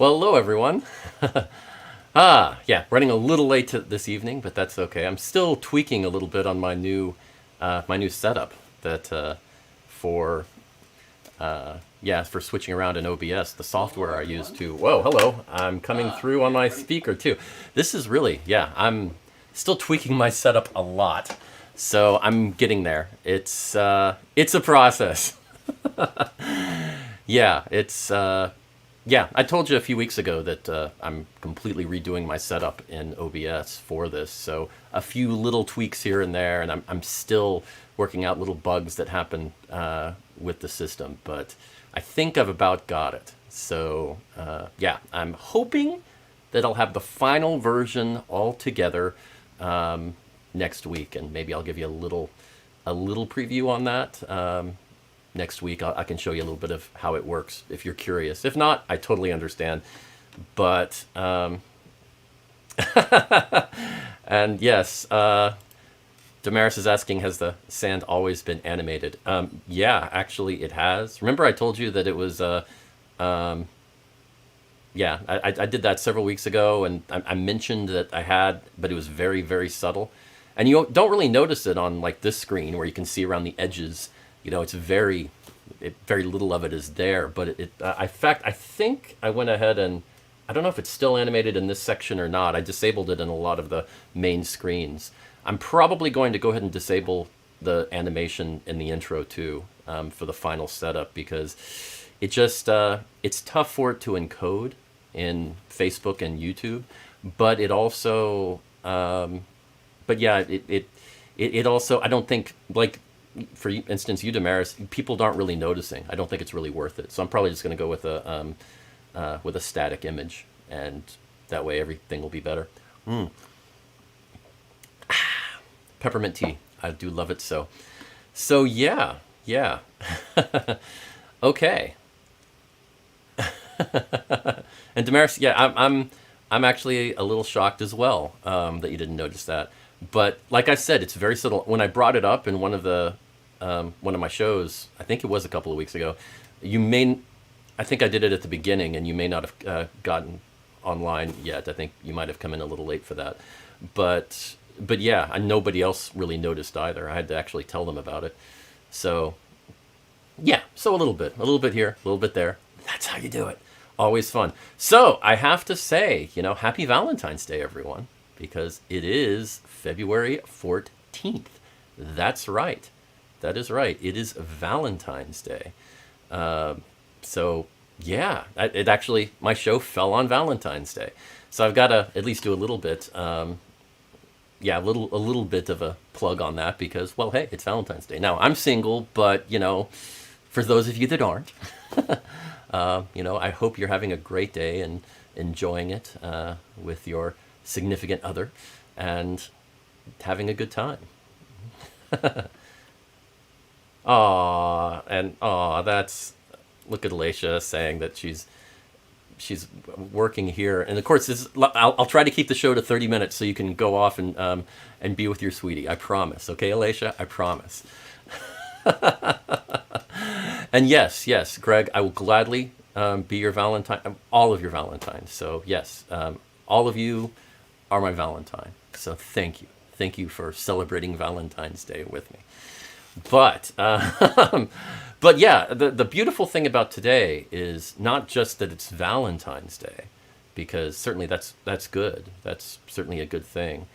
Well, hello everyone. Yeah, running a little late this evening, but that's okay. I'm still tweaking a little bit on my new setup that for for switching around in OBS, the software I use to. Whoa, hello! I'm coming through on my speaker too. This is really, I'm still tweaking my setup a lot, so I'm getting there. It's a process. Yeah, I told you a few weeks ago that I'm completely redoing my setup in OBS for this. So a few little tweaks here and there, and I'm still working out little bugs that happen with the system. But I think I've about got it. So I'm hoping that I'll have the final version all together next week, and maybe I'll give you a little preview on that. Next week, I can show you a little bit of how it works if you're curious. If not, I totally understand. But, and yes, Damaris is asking, has the sand always been animated? Yeah, actually it has. Remember I told you that it was, I did that several weeks ago, and I mentioned that I had, but it was very, very subtle. And you don't really notice it on like this screen where you can see around the edges. It's very little of it is there, but in fact, I think I went ahead and, I don't know if it's still animated in this section or not. I disabled it in a lot of the main screens. I'm probably going to go ahead and disable the animation in the intro too, for the final setup, because it just, it's tough for it to encode in Facebook and YouTube, but it also, it also, I don't think, like, for instance, you, Damaris, people aren't really noticing. I don't think it's really worth it. So I'm probably just going to go with a static image, and that way everything will be better. Peppermint tea. I do love it so. So yeah. Okay. And Damaris, I'm actually a little shocked as well that you didn't notice that. But like I said, it's very subtle. When I brought it up in one of my shows, I think it was a couple of weeks ago, I think I did it at the beginning, and you may not have gotten online yet. I think you might have come in a little late for that. But yeah, and nobody else really noticed either. I had to actually tell them about it. So yeah, so a little bit here, a little bit there. That's how you do it. Always fun. So I have to say, happy Valentine's Day, everyone, because it is February 14th. That's right. That is right. It is Valentine's Day. So yeah, it actually, my show fell on Valentine's Day. So I've got to at least do a little bit, a little bit of a plug on that, because, well, hey, it's Valentine's Day. Now, I'm single, but, for those of you that aren't, I hope you're having a great day and enjoying it with your significant other and having a good time. Look at Alicia saying that she's working here, and of course I'll try to keep the show to 30 minutes so you can go off and be with your sweetie. I promise. Okay, Alicia, I promise. And yes, Greg, I will gladly be your Valentine, all of your Valentines. So yes, all of you are my Valentine. So thank you for celebrating Valentine's Day with me. But yeah, the beautiful thing about today is not just that it's Valentine's Day, because certainly that's good. That's certainly a good thing.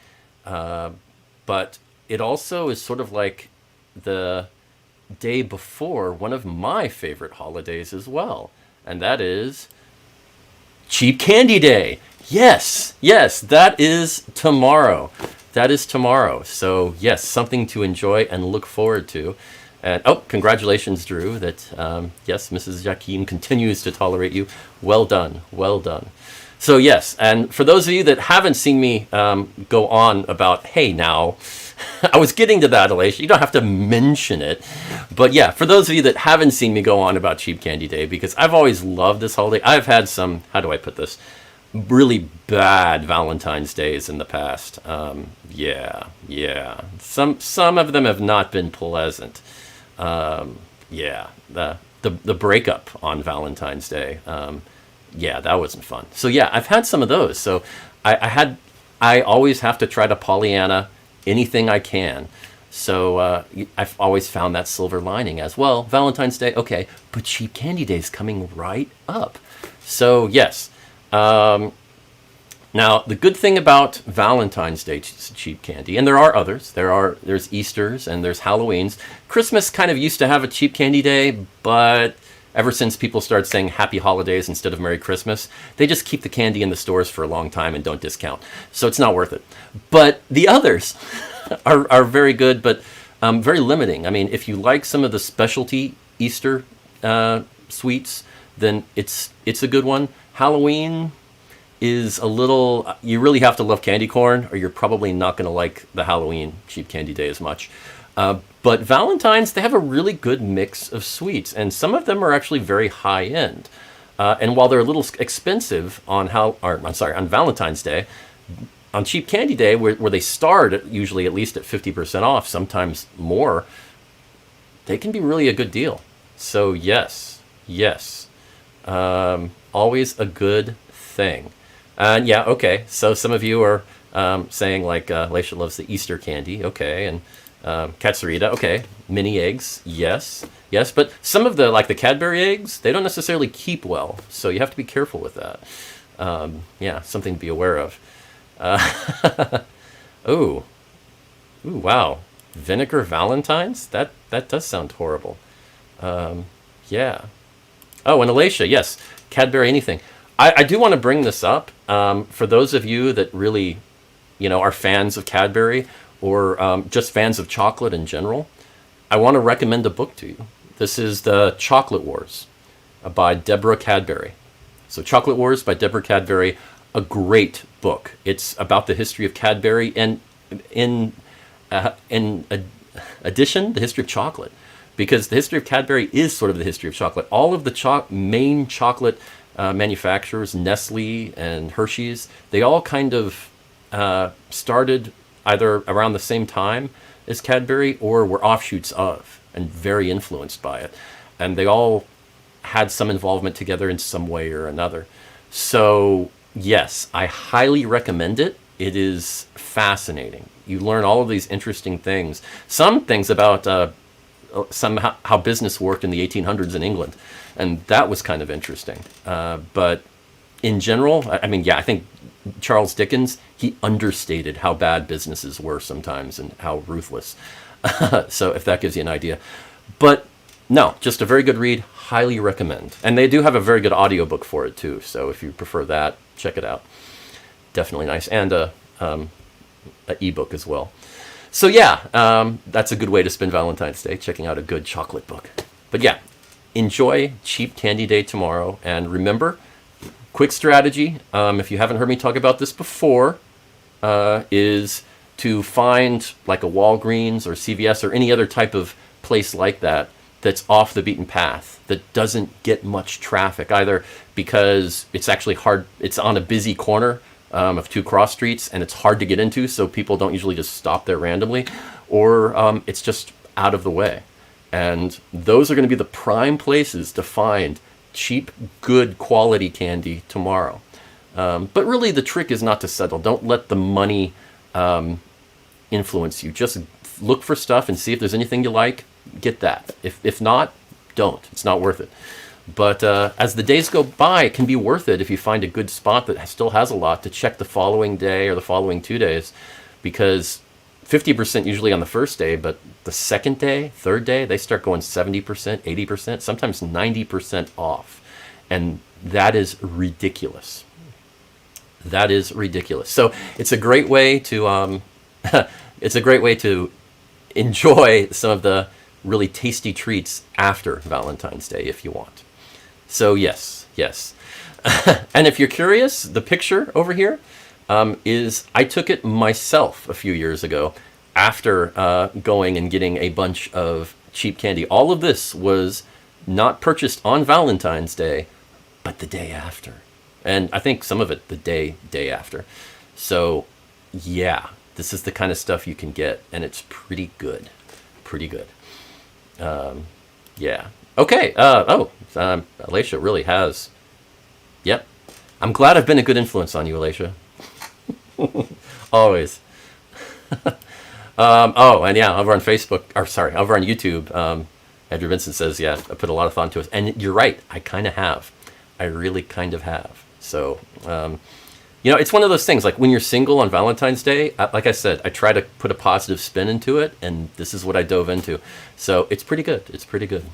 But it also is sort of like the day before one of my favorite holidays as well, and that is Cheap Candy Day. Yes, that is tomorrow. So yes, something to enjoy and look forward to. And congratulations, Drew, that yes, Mrs. Jaquim continues to tolerate you. Well done. So yes, and for those of you that haven't seen me go on about, hey now, I was getting to that, Alicia. You don't have to mention it. But yeah, for those of you that haven't seen me go on about Cheap Candy Day, because I've always loved this holiday. I've had some, how do I put this, really bad Valentine's Days in the past. Some of them have not been pleasant. The breakup on Valentine's Day Yeah, that wasn't fun. So yeah, I've had some of those. So I always have to try to Pollyanna anything I can. So I've always found that silver lining as well. Valentine's Day, okay, but cheap candy day is coming right up. So yes. Now the good thing about Valentine's Day cheap candy, and there are others. There's Easter's and there's Halloween's. Christmas kind of used to have a cheap candy day, but ever since people started saying Happy Holidays instead of Merry Christmas, they just keep the candy in the stores for a long time and don't discount. So it's not worth it. But the others are very good, but very limiting. I mean, if you like some of the specialty Easter sweets, then it's a good one. Halloween is a little, you really have to love candy corn or you're probably not going to like the Halloween cheap candy day as much. But Valentine's, they have a really good mix of sweets, and some of them are actually very high end. And while they're a little expensive on Valentine's Day, on cheap candy day, where they start at usually at least at 50% off, sometimes more, they can be really a good deal. So yes, always a good thing. And yeah, okay. So some of you are saying like Leisha loves the Easter candy, okay, and Katsurita, okay, mini eggs, yes, but some of the Cadbury eggs, they don't necessarily keep well, so you have to be careful with that. Yeah, something to be aware of. Ooh, wow, vinegar Valentines? That does sound horrible. Yeah. Oh, and Alacia, yes, Cadbury anything. I do want to bring this up for those of you that really, are fans of Cadbury or just fans of chocolate in general. I want to recommend a book to you. This is The Chocolate Wars by Deborah Cadbury. So Chocolate Wars by Deborah Cadbury, a great book. It's about the history of Cadbury and in addition, the history of chocolate. Because the history of Cadbury is sort of the history of chocolate. All of the main chocolate manufacturers, Nestle and Hershey's, they all kind of started either around the same time as Cadbury or were offshoots of and very influenced by it. And they all had some involvement together in some way or another. So yes, I highly recommend it. It is fascinating. You learn all of these interesting things. Some things about how business worked in the 1800s in England. And that was kind of interesting. But in general, I think Charles Dickens, he understated how bad businesses were sometimes and how ruthless. So if that gives you an idea. But no, just a very good read. Highly recommend. And they do have a very good audiobook for it too. So if you prefer that, check it out. Definitely nice. And a ebook as well. So yeah, that's a good way to spend Valentine's Day, checking out a good chocolate book. But yeah, enjoy Cheap Candy Day tomorrow. And remember, quick strategy, if you haven't heard me talk about this before, is to find like a Walgreens or CVS or any other type of place like that that's off the beaten path, that doesn't get much traffic, either because it's actually hard, it's on a busy corner of two cross streets and it's hard to get into, so people don't usually just stop there randomly, or it's just out of the way. And those are going to be the prime places to find cheap, good quality candy tomorrow. But really the trick is not to settle. Don't let the money influence you. Just look for stuff and see if there's anything you like. Get that. If not, don't. It's not worth it. But as the days go by, it can be worth it if you find a good spot that still has a lot to check the following day or the following 2 days, because 50% usually on the first day, but the second day, third day, they start going 70%, 80%, sometimes 90% off. And that is ridiculous. That is ridiculous. So it's a great way to enjoy some of the really tasty treats after Valentine's Day if you want. So yes. And if you're curious, the picture over here is, I took it myself a few years ago after going and getting a bunch of cheap candy. All of this was not purchased on Valentine's Day, but the day after. And I think some of it the day after. So yeah, this is the kind of stuff you can get, and it's pretty good. Yeah. Okay. Alicia really has Yep. I'm glad I've been a good influence on you, Alicia. Always. Oh, and yeah, over on Facebook, or sorry, over on YouTube, Andrew Vincent says, yeah, I put a lot of thought into it. And you're right, I kind of have. I really kind of have. So, it's one of those things, like when you're single on Valentine's Day, like I said, I try to put a positive spin into it, and this is what I dove into. So it's pretty good. It's pretty good.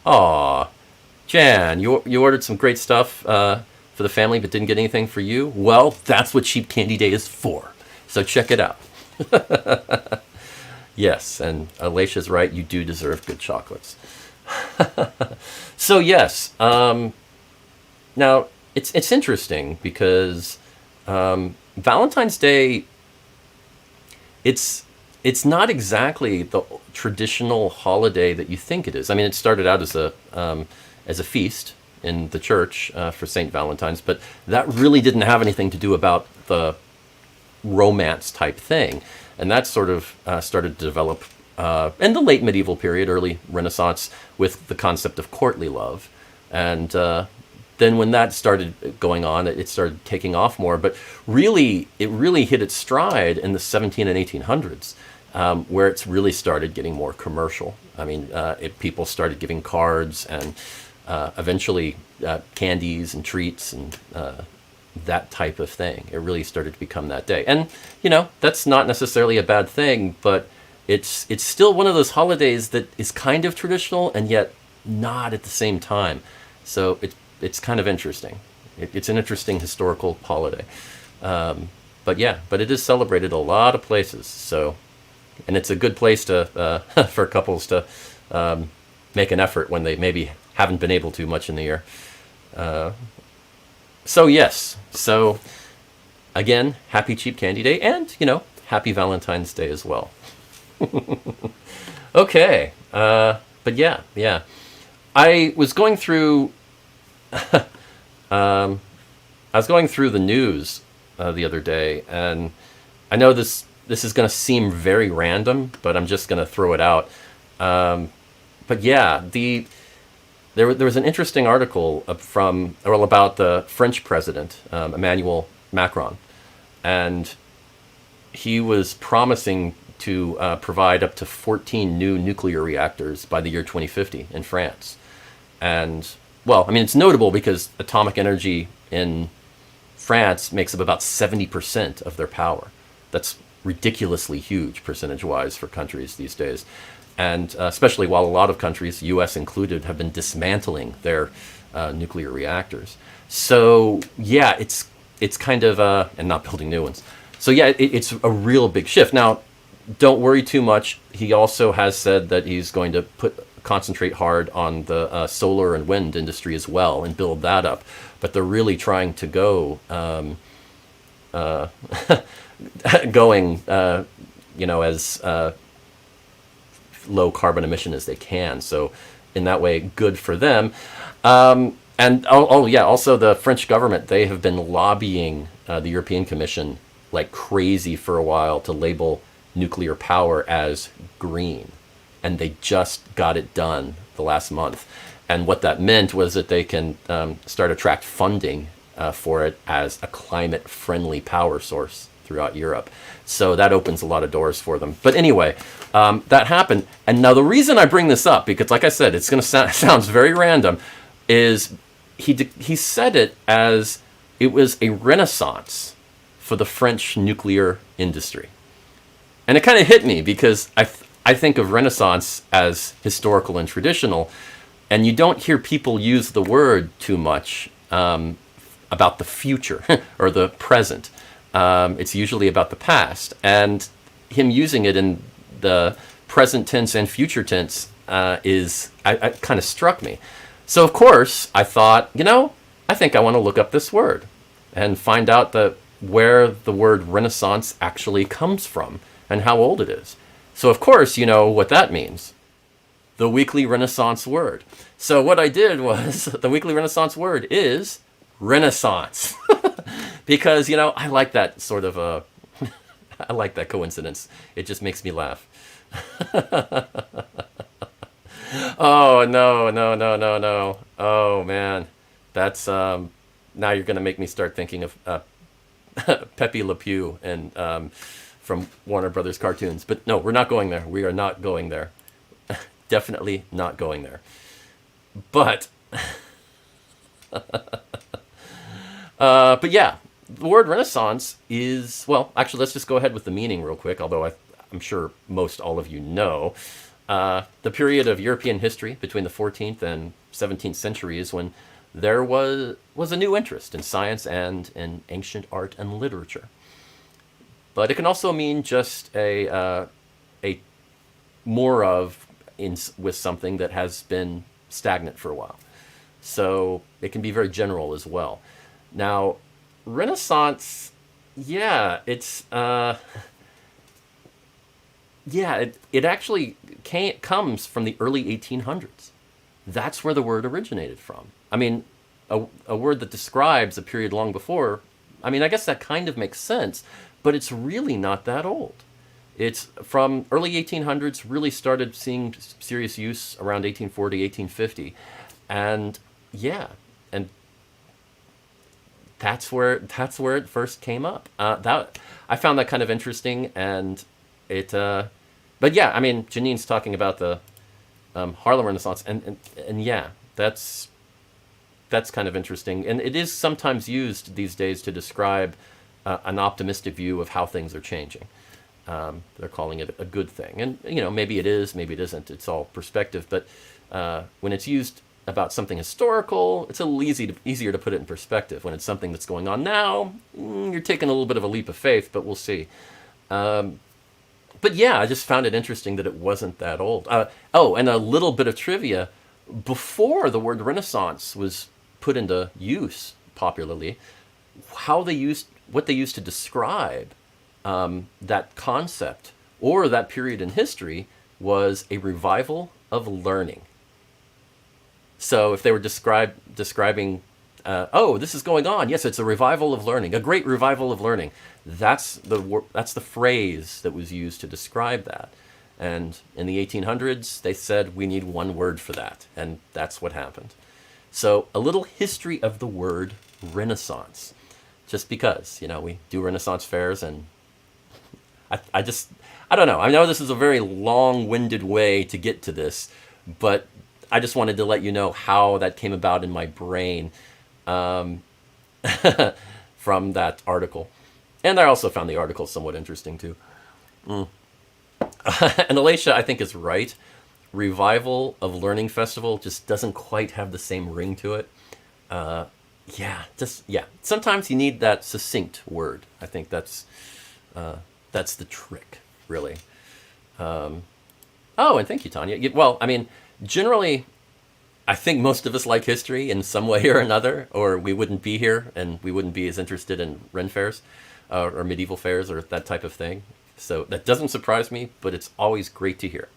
Aw, Jan, you ordered some great stuff for the family, but didn't get anything for you? Well, that's what Cheap Candy Day is for. So check it out. Yes, and Alicia's right. You do deserve good chocolates. So yes, now it's interesting because Valentine's Day, it's not exactly the traditional holiday that you think it is. I mean, it started out as a feast in the church for Saint Valentine's, but that really didn't have anything to do about the romance type thing, and that sort of started to develop in the late medieval period, early Renaissance, with the concept of courtly love, and then when that started going on, it started taking off more. But really, it really hit its stride in the 17 and 1800s, where it's really started getting more commercial. I mean, people started giving cards and eventually candies and treats and that type of thing. It really started to become that day. And, that's not necessarily a bad thing, but it's still one of those holidays that is kind of traditional and yet not at the same time. So it's kind of interesting. It's an interesting historical holiday. But it is celebrated a lot of places. So, and it's a good place to for couples to make an effort when they maybe haven't been able to much in the year. So yes. So again, happy Cheap Candy Day, and happy Valentine's Day as well. Okay. But yeah. I was going through I was going through the news the other day, and I know this is going to seem very random, but I'm just going to throw it out. But yeah, there was an interesting article about the French president, Emmanuel Macron, and he was promising to provide up to 14 new nuclear reactors by the year 2050 in France. And, well, I mean, it's notable because atomic energy in France makes up about 70% of their power. That's ridiculously huge percentage-wise for countries these days. And especially while a lot of countries, U.S. included, have been dismantling their nuclear reactors. So, yeah, it's kind of, and not building new ones. So, yeah, it's a real big shift. Now, don't worry too much. He also has said that he's going to concentrate hard on the solar and wind industry as well and build that up. But they're really trying to go as low carbon emission as they can. So in that way, good for them. And also the French government, they have been lobbying the European Commission like crazy for a while to label nuclear power as green. And they just got it done the last month. And what that meant was that they can start attract funding for it as a climate-friendly power source throughout Europe. So that opens a lot of doors for them. But anyway, that happened. And now the reason I bring this up, because like I said, it's going to sounds very random, is he said it as it was a renaissance for the French nuclear industry. And it kind of hit me because I think of Renaissance as historical and traditional, and you don't hear people use the word too much about the future or the present. It's usually about the past, and him using it in the present tense and future tense I kind of struck me. So of course I thought, I think I want to look up this word and find out where the word Renaissance actually comes from and how old it is. So of course you know what that means. The weekly Renaissance word. So what I did was, the weekly Renaissance word is Renaissance. Because, I like that sort of I like that coincidence. It just makes me laugh. Oh no, no, no, no, no. Oh man, that's now you're gonna make me start thinking of Pepe Le Pew and from Warner Brothers cartoons. But no, we're not going there. We are not going there. Definitely not going there. But but yeah, the word Renaissance is, well, actually, let's just go ahead with the meaning real quick, although I'm sure most all of you know. The period of European history between the 14th and 17th centuries when there was a new interest in science and in ancient art and literature. But it can also mean just a more of in with something that has been stagnant for a while. So it can be very general as well. Now, Renaissance, yeah, it actually comes from the early 1800s. That's where the word originated from. I mean, a word that describes a period long before, I mean, I guess that kind of makes sense, but it's really not that old. It's from early 1800s, really started seeing serious use around 1840, 1850. And yeah, and that's where it first came up. That I found that kind of interesting, and it. But yeah, I mean, Janine's talking about the Harlem Renaissance, and yeah, that's kind of interesting, and it is sometimes used these days to describe an optimistic view of how things are changing. They're calling it a good thing, and maybe it is, maybe it isn't. It's all perspective, but when it's used about something historical, it's a little easier to put it in perspective. When it's something that's going on now, you're taking a little bit of a leap of faith, but we'll see. But yeah, I just found it interesting that it wasn't that old. Oh, and a little bit of trivia. Before the word Renaissance was put into use popularly, what they used to describe that concept or that period in history was a revival of learning. So if they were describing, oh, this is going on. Yes, it's a revival of learning, a great revival of learning. That's the phrase that was used to describe that. And in the 1800s, they said we need one word for that, and that's what happened. So a little history of the word Renaissance, just because we do Renaissance fairs, and I don't know. I know this is a very long-winded way to get to this, but I just wanted to let you know how that came about in my brain from that article. And I also found the article somewhat interesting, too. And Alicia, I think, is right. Revival of Learning Festival just doesn't quite have the same ring to it. Yeah. Sometimes you need that succinct word. I think that's the trick, really. Oh, and thank you, Tanya. Well, I mean, generally, I think most of us like history in some way or another, or we wouldn't be here and we wouldn't be as interested in Ren fairs or medieval fairs or that type of thing. So that doesn't surprise me, but it's always great to hear.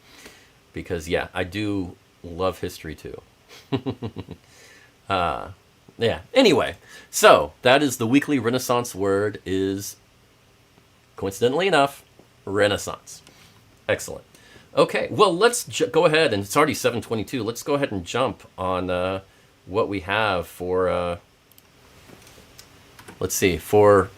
Because, yeah, I do love history, too. Yeah, anyway, so that is the weekly Renaissance word is, coincidentally enough, Renaissance. Excellent. Okay, well, let's go ahead, and it's already 7:22. Let's go ahead and jump on what we have for, let's see, for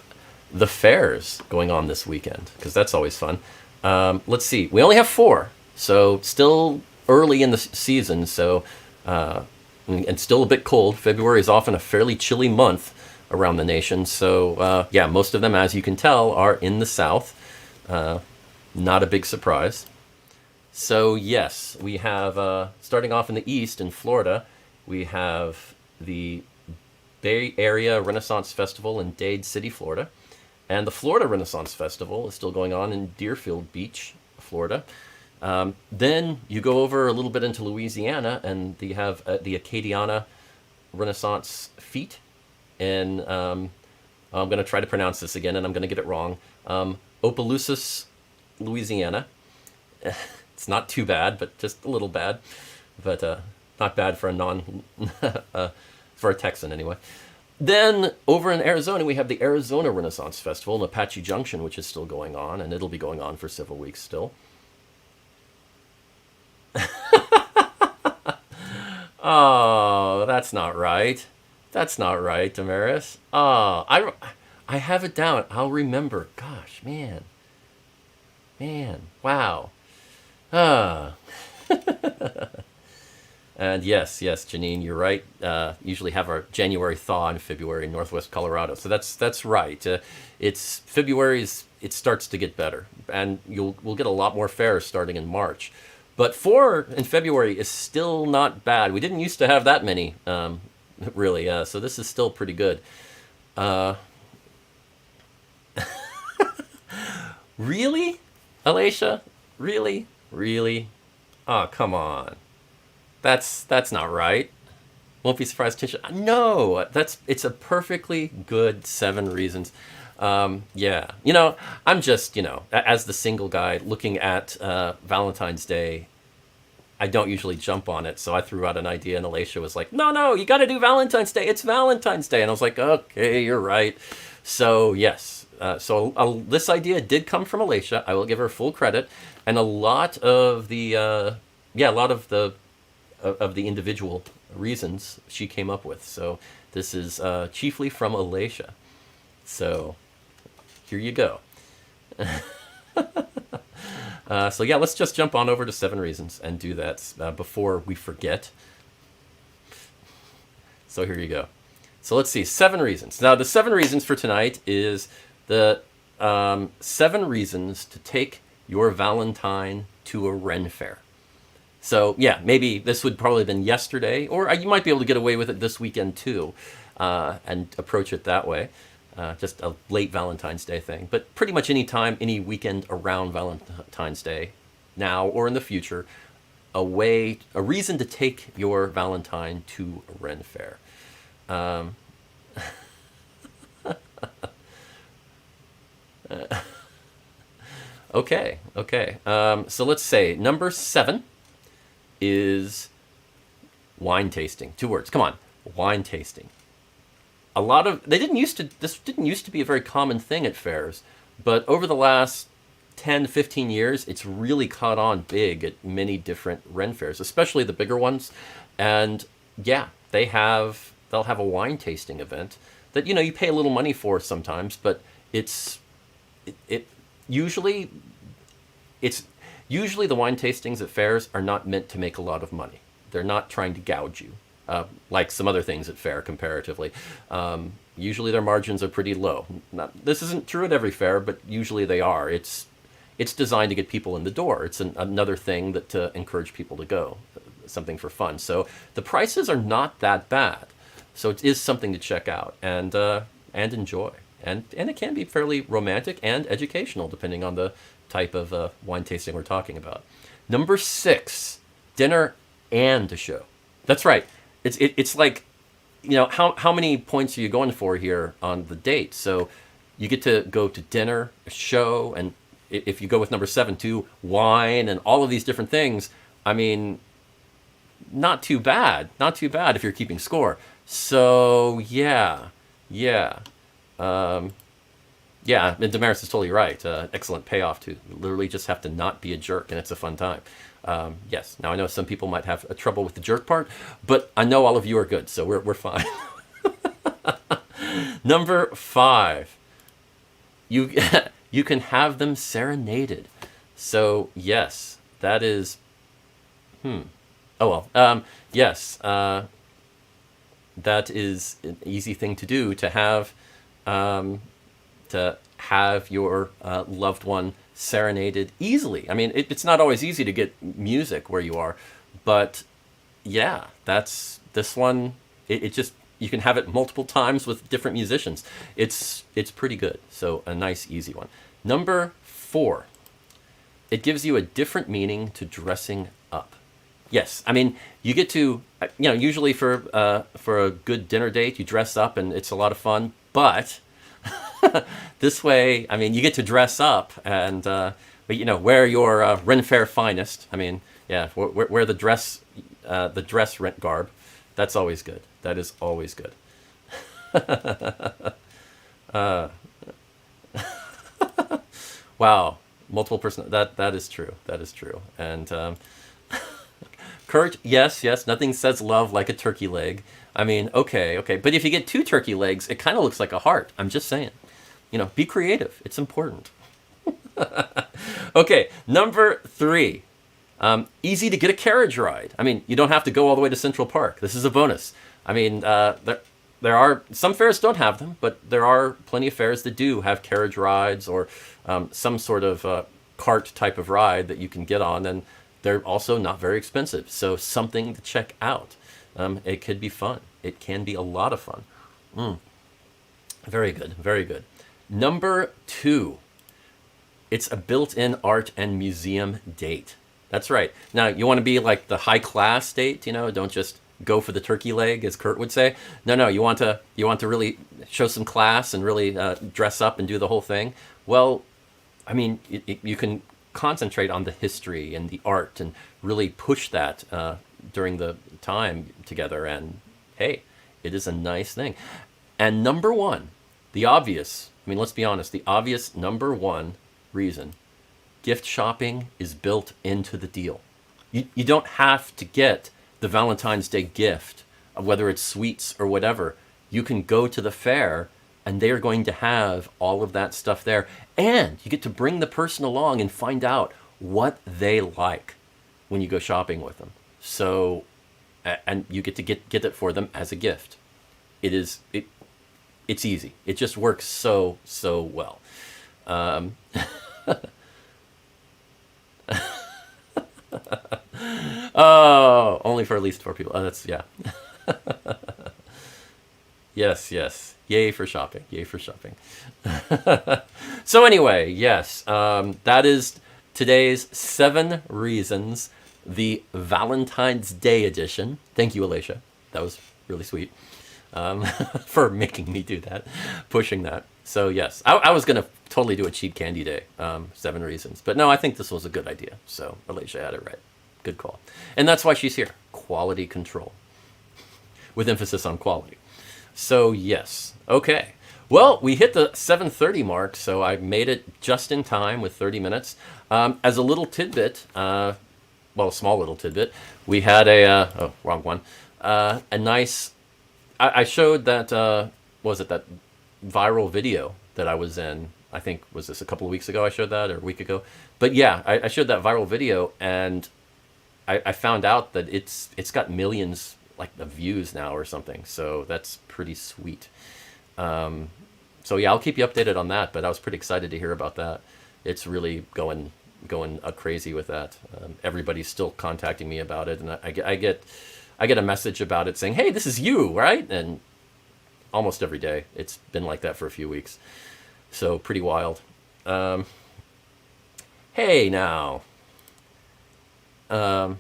the fairs going on this weekend, because that's always fun. Let's see, we only have 4, so still early in the season, so and still a bit cold. February is often a fairly chilly month around the nation, so yeah, most of them, as you can tell, are in the South. Not a big surprise. So yes, we have, starting off in the East in Florida, we have the Bay Area Renaissance Festival in Dade City, Florida. And the Florida Renaissance Festival is still going on in Deerfield Beach, Florida. Then you go over a little bit into Louisiana, and you have the Acadiana Renaissance Fete. And I'm going to try to pronounce this again, and I'm going to get it wrong. Opelousas, Louisiana. It's not too bad, but just a little bad. But not bad for for a Texan anyway. Then over in Arizona, we have the Arizona Renaissance Festival in Apache Junction, which is still going on, and it'll be going on for several weeks still. Oh, that's not right. That's not right, Damaris. Oh, I have it down. I'll remember. Gosh, man. Man. Wow. Ah. And yes, yes, Janine, you're right. Usually have our January thaw in February in Northwest Colorado, so that's right. It's February's. It starts to get better, and we'll get a lot more fairs starting in March. But 4 in February is still not bad. We didn't used to have that many, really. So this is still pretty good. Uh, really, Alicia? Really? Really? Oh, come on. That's not right. Won't be surprised, Tisha. No, it's a perfectly good 7 reasons. Yeah, I'm just as the single guy looking at Valentine's Day. I don't usually jump on it, so I threw out an idea, and Alacia was like, "No, no, you got to do Valentine's Day. It's Valentine's Day," and I was like, "Okay, you're right." So yes, this idea did come from Alacia. I will give her full credit, and a lot of the yeah, a lot of the individual reasons she came up with. So this is chiefly from Alacia. So here you go. So yeah, let's just jump on over to 7 reasons and do that before we forget. So here you go. So let's see, 7 reasons. Now the 7 reasons for tonight is the 7 reasons to take your Valentine to a Ren Fair. So yeah, maybe this would probably have been yesterday, or you might be able to get away with it this weekend too, and approach it that way. Just a late Valentine's Day thing. But pretty much any time, any weekend around Valentine's Day, now or in the future, a reason to take your Valentine to a Ren Fair. Okay. So let's say number 7 is wine tasting. 2 words. Come on, wine tasting. This didn't used to be a very common thing at fairs, but over the last 10, 15 years, it's really caught on big at many different Ren fairs, especially the bigger ones. And yeah, they'll have a wine tasting event that you pay a little money for sometimes, but usually the wine tastings at fairs are not meant to make a lot of money. They're not trying to gouge you. Like some other things at fair comparatively. Usually their margins are pretty low. This isn't true at every fair, but usually they are. It's designed to get people in the door. It's another thing to encourage people to go, something for fun. So the prices are not that bad. So it is something to check out and enjoy. And it can be fairly romantic and educational depending on the type of wine tasting we're talking about. Number 6, dinner and a show. That's right. It's like, how many points are you going for here on the date? So you get to go to dinner, a show, and if you go with number 7 too, wine and all of these different things. I mean, not too bad if you're keeping score. So yeah. Yeah, and Damaris is totally right. Excellent payoff to literally just have to not be a jerk, and it's a fun time. Yes, now I know some people might have trouble with the jerk part, but I know all of you are good, so we're fine. Number 5, you can have them serenaded. So yes, that is. Oh well. Yes, that is an easy thing to do to have your loved one serenaded easily. I mean, it's not always easy to get music where you are, but yeah, that's this one. It just, you can have it multiple times with different musicians. It's pretty good. So a nice, easy one. Number 4, it gives you a different meaning to dressing up. Yes, I mean, you get to, usually for a good dinner date, you dress up and it's a lot of fun, but this way, I mean, you get to dress up and, wear your Ren Fair finest. I mean, yeah, wear the dress rent garb. That's always good. That is always good. Wow, multiple person. That is true. That is true. And Kurt, yes, yes, nothing says love like a turkey leg. I mean, okay, okay. But if you get two turkey legs, it kind of looks like a heart. I'm just saying. Be creative. It's important. Okay, number 3. Easy to get a carriage ride. I mean, you don't have to go all the way to Central Park. This is a bonus. I mean, there are some fairs don't have them, but there are plenty of fairs that do have carriage rides or some sort of cart type of ride that you can get on, and they're also not very expensive. So something to check out. It could be fun. It can be a lot of fun. Very good, very good. Number 2, it's a built-in art and museum date. That's right. Now, you want to be like the high-class date, don't just go for the turkey leg, as Kurt would say. No, you want to really show some class and really dress up and do the whole thing. Well, I mean, you can concentrate on the history and the art and really push that during the time together. And hey, it is a nice thing. And number 1, the obvious, I mean, let's be honest, the obvious number 1 reason, gift shopping is built into the deal. You don't have to get the Valentine's Day gift, whether it's sweets or whatever. You can go to the fair and they're going to have all of that stuff there. And you get to bring the person along and find out what they like when you go shopping with them. So, and you get to get it for them as a gift. It's easy. It just works so well. Oh, only for at least 4 people. Oh, that's, yeah. Yes, yes. Yay for shopping. Yay for shopping. So anyway, yes, that is today's 7 reasons, the Valentine's Day edition. Thank you, Alicia. That was really sweet. For making me do that, pushing that. So yes, I was going to totally do a cheap candy day, 7 reasons. But no, I think this was a good idea. So Alicia had it right. Good call. And that's why she's here. Quality control. With emphasis on quality. So yes. Okay. Well, we hit the 7:30 mark, so I made it just in time with 30 minutes. As a little tidbit, a small little tidbit, we had wrong one. A nice... I showed that, that viral video that I was in. I think, was this a couple of weeks ago I showed that, or a week ago? But yeah, I showed that viral video, and I found out that it's got millions of views now or something. So that's pretty sweet. So yeah, I'll keep you updated on that, but I was pretty excited to hear about that. It's really going crazy with that. Everybody's still contacting me about it, and I get a message about it saying, hey, this is you, right? And almost every day. It's been like that for a few weeks. So pretty wild. Hey, now. I'll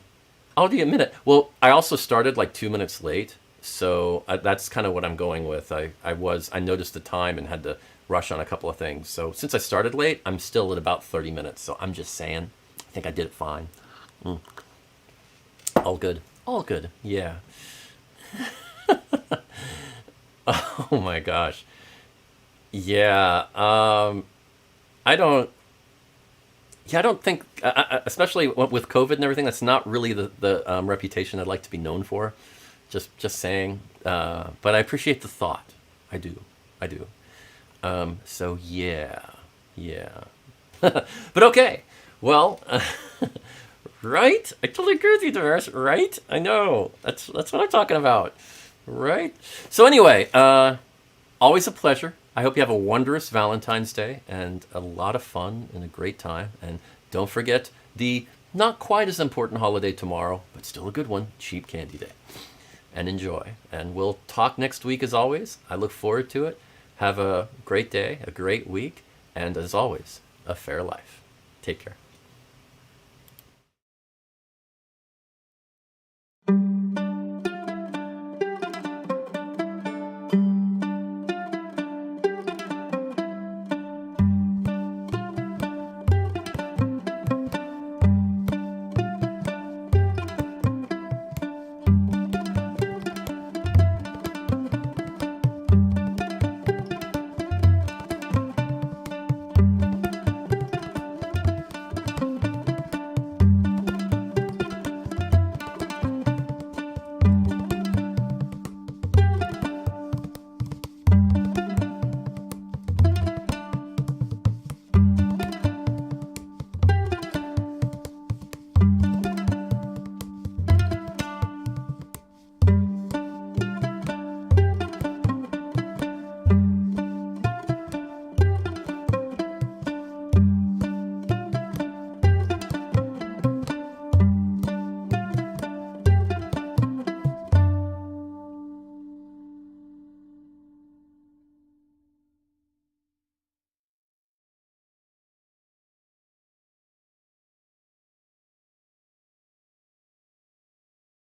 give you a minute. Well, I also started 2 minutes late. So that's kind of what I'm going with. I noticed the time and had to rush on a couple of things. So since I started late, I'm still at about 30 minutes. So I'm just saying, I think I did it fine. All good. All good. Yeah. Oh my gosh. Yeah. I don't think, especially with COVID and everything, that's not really the reputation I'd like to be known for. Just saying. But I appreciate the thought. I do. So yeah. But okay. Well, right? I totally agree with you, Damaris. Right? I know. That's what I'm talking about. Right? So anyway, always a pleasure. I hope you have a wondrous Valentine's Day and a lot of fun and a great time. And don't forget the not quite as important holiday tomorrow, but still a good one, Cheap Candy Day. And enjoy. And we'll talk next week as always. I look forward to it. Have a great day, a great week, and as always, a fair life. Take care.